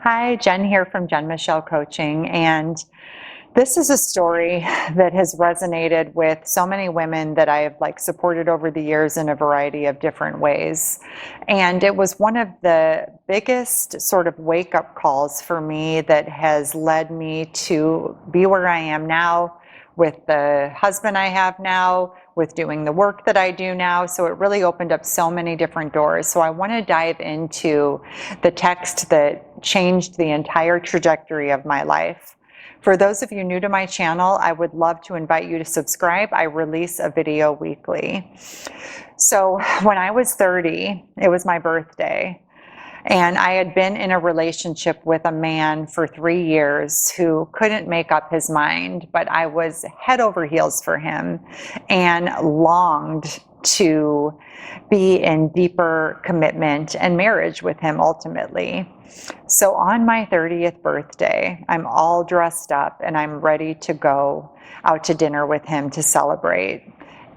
Hi, Jen here from Jen Michelle Coaching, and this is a story that has resonated with so many women that I have supported over the years in a variety of different ways. And it was one of the biggest sort of wake-up calls for me that has led me to be where I am now, with the husband I have now, with doing the work that I do now. So it really opened up so many different doors. So I want to dive into the text that changed the entire trajectory of my life. For those of you new to my channel, I would love to invite you to subscribe. I release a video weekly. So when I was 30, it was my birthday. And I had been in a relationship with a man for 3 years who couldn't make up his mind, but I was head over heels for him and longed to be in deeper commitment and marriage with him ultimately. So on my 30th birthday, I'm all dressed up and I'm ready to go out to dinner with him to celebrate.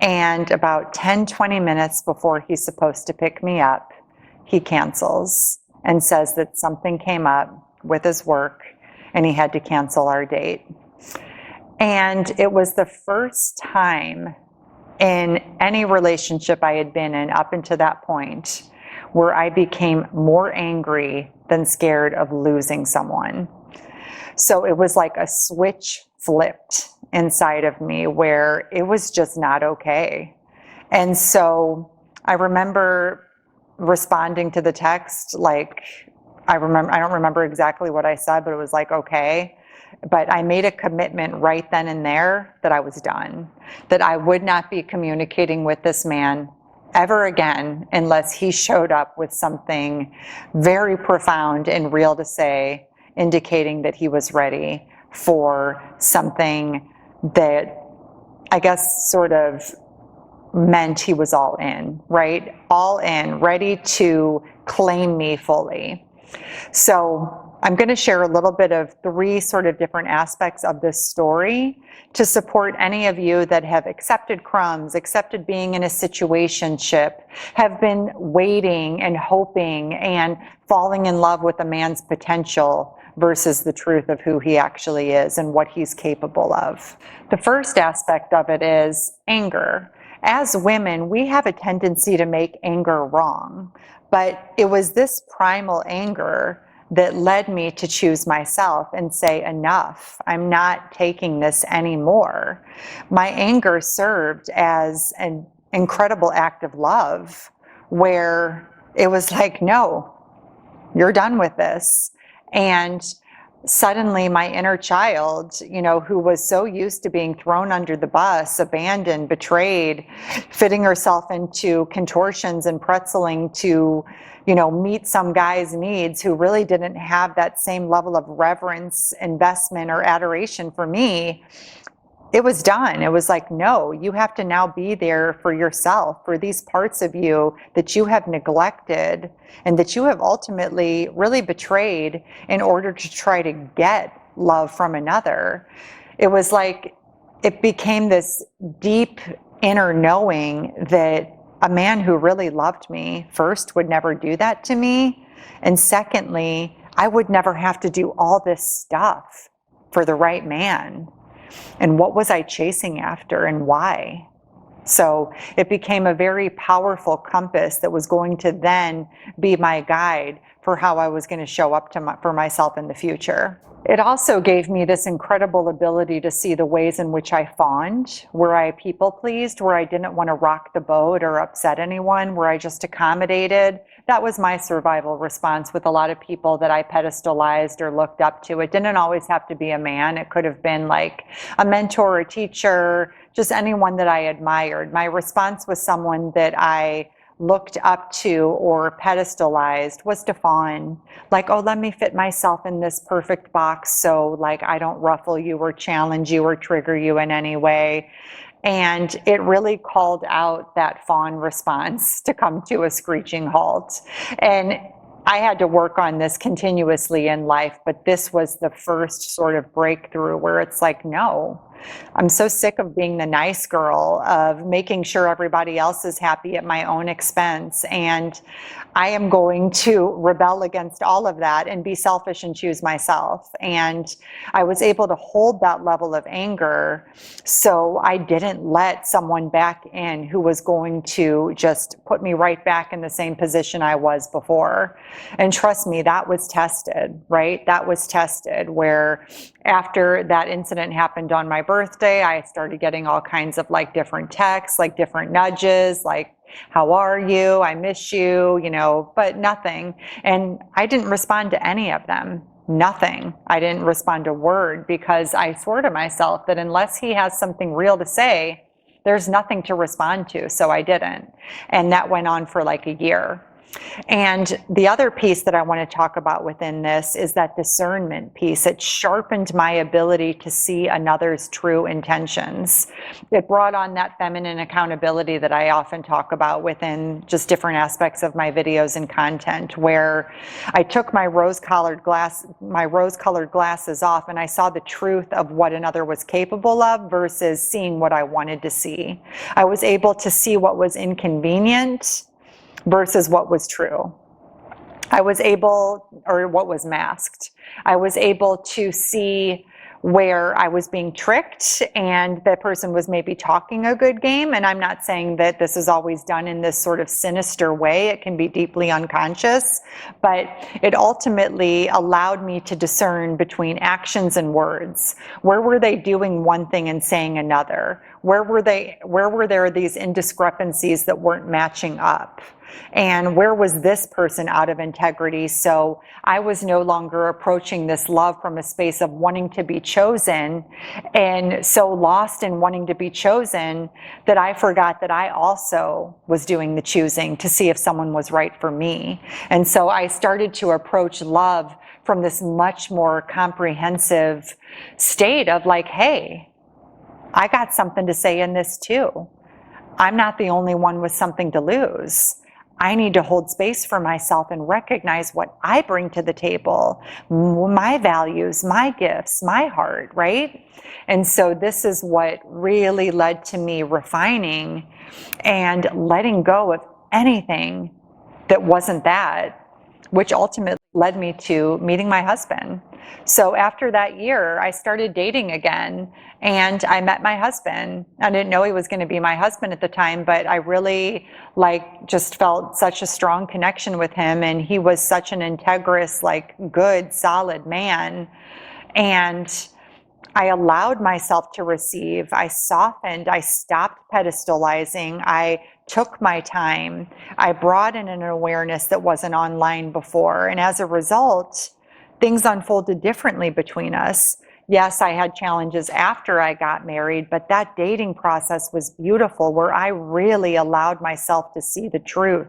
And about 10-20 minutes before he's supposed to pick me up, he cancels and says that something came up with his work and he had to cancel our date. And it was the first time in any relationship I had been in up until that point where I became more angry than scared of losing someone. So it was like a switch flipped inside of me where it was just not okay. And so I remember responding to the text, I don't remember exactly what I said, but it was like, okay. But I made a commitment right then and there that I was done, that I would not be communicating with this man ever again unless he showed up with something very profound and real to say, indicating that he was ready for something that I guess sort of meant he was all in, right? All in, ready to claim me fully. So I'm going to share a little bit of 3 sort of different aspects of this story to support any of you that have accepted crumbs, accepted being in a situationship, have been waiting and hoping and falling in love with a man's potential versus the truth of who he actually is and what he's capable of. The first aspect of it is anger. As women, we have a tendency to make anger wrong, but it was this primal anger that led me to choose myself and say, enough, I'm not taking this anymore. My anger served as an incredible act of love where it was like, no, you're done with this. And suddenly my inner child, who was so used to being thrown under the bus, abandoned, betrayed, fitting herself into contortions and pretzeling to, meet some guy's needs who really didn't have that same level of reverence, investment, or adoration for me, it was done. It was like, no, you have to now be there for yourself, for these parts of you that you have neglected and that you have ultimately really betrayed in order to try to get love from another. It was like, it became this deep inner knowing that a man who really loved me, first, would never do that to me. And secondly, I would never have to do all this stuff for the right man. And what was I chasing after and why? So it became a very powerful compass that was going to then be my guide for how I was going to show up for myself in the future. It also gave me this incredible ability to see the ways in which I fawned, where I people pleased, where I didn't want to rock the boat or upset anyone, where I just accommodated. That was my survival response with a lot of people that I pedestalized or looked up to. It didn't always have to be a man. It could have been like a mentor, a teacher, just anyone that I admired. My response was someone that I looked up to or pedestalized was to fawn, like, oh, let me fit myself in this perfect box so I don't ruffle you or challenge you or trigger you in any way. And it really called out that fawn response to come to a screeching halt. And I had to work on this continuously in life, but this was the first sort of breakthrough where it's like, no, I'm so sick of being the nice girl, of making sure everybody else is happy at my own expense. And I am going to rebel against all of that and be selfish and choose myself. And I was able to hold that level of anger so I didn't let someone back in who was going to just put me right back in the same position I was before. And trust me, that was tested, right? That was tested, where after that incident happened on my birthday, I started getting all kinds of like different texts, like different nudges, like, how are you? I miss you, but nothing. And I didn't respond to any of them. Nothing. I didn't respond a word, because I swore to myself that unless he has something real to say, there's nothing to respond to. So I didn't. And that went on for like a year. And the other piece that I want to talk about within this is that discernment piece. It sharpened my ability to see another's true intentions. It brought on that feminine accountability that I often talk about within just different aspects of my videos and content, where I took my rose-colored glasses off, and I saw the truth of what another was capable of versus seeing what I wanted to see. I was able to see what was inconvenient versus what was true. What was masked. I was able to see where I was being tricked and the person was maybe talking a good game. And I'm not saying that this is always done in this sort of sinister way. It can be deeply unconscious, but it ultimately allowed me to discern between actions and words. Where were they doing one thing and saying another? Where were there these indiscrepancies that weren't matching up? And where was this person out of integrity? So I was no longer approaching this love from a space of wanting to be chosen, and so lost in wanting to be chosen that I forgot that I also was doing the choosing to see if someone was right for me. And so I started to approach love from this much more comprehensive state of like, hey, I got something to say in this too. I'm not the only one with something to lose. I need to hold space for myself and recognize what I bring to the table, my values, my gifts, my heart, right? And so this is what really led to me refining and letting go of anything that wasn't that, which ultimately led me to meeting my husband. So after that year, I started dating again, and I met my husband. I didn't know he was going to be my husband at the time, but I really just felt such a strong connection with him, and he was such an integrous, good, solid man. And I allowed myself to receive. I softened. I stopped pedestalizing. I took my time. I brought in an awareness that wasn't online before. And as a result, things unfolded differently between us. Yes, I had challenges after I got married, but that dating process was beautiful, where I really allowed myself to see the truth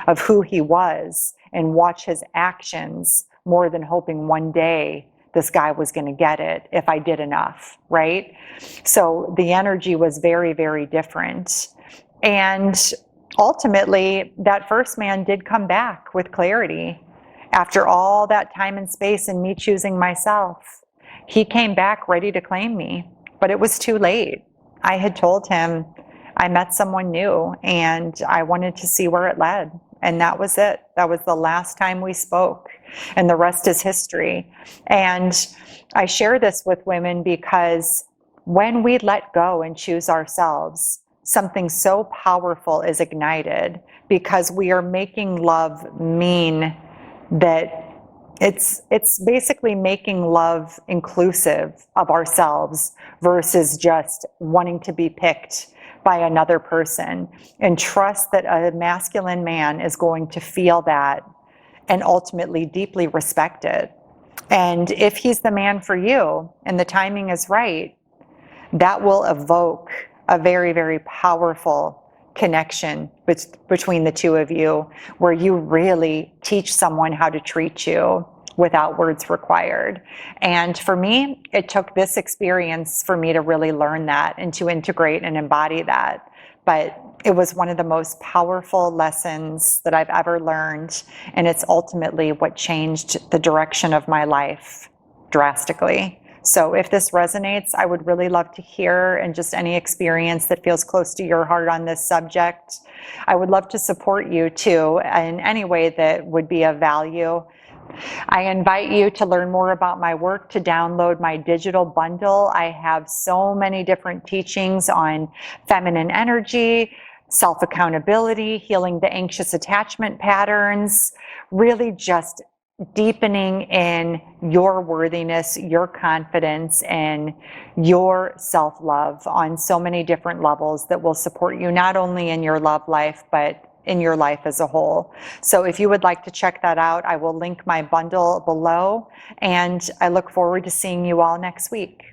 of who he was and watch his actions more than hoping one day this guy was going to get it if I did enough, right? So the energy was very, very different. And ultimately, that first man did come back with clarity. After all that time and space and me choosing myself, he came back ready to claim me, but it was too late. I had told him I met someone new and I wanted to see where it led. And that was it. That was the last time we spoke, and the rest is history. And I share this with women because when we let go and choose ourselves, something so powerful is ignited, because we are making love mean that it's basically making love inclusive of ourselves versus just wanting to be picked by another person, and trust that a masculine man is going to feel that and ultimately deeply respect it. And if he's the man for you and the timing is right, that will evoke a very, very powerful connection between the two of you, where you really teach someone how to treat you without words required. And for me, it took this experience for me to really learn that and to integrate and embody that. But it was one of the most powerful lessons that I've ever learned. And it's ultimately what changed the direction of my life drastically. So if this resonates, I would really love to hear, and just any experience that feels close to your heart on this subject. I would love to support you too in any way that would be of value. I invite you to learn more about my work, to download my digital bundle. I have so many different teachings on feminine energy, self-accountability, healing the anxious attachment patterns, really just deepening in your worthiness, your confidence, and your self-love on so many different levels that will support you not only in your love life, but in your life as a whole. So if you would like to check that out, I will link my bundle below, and I look forward to seeing you all next week.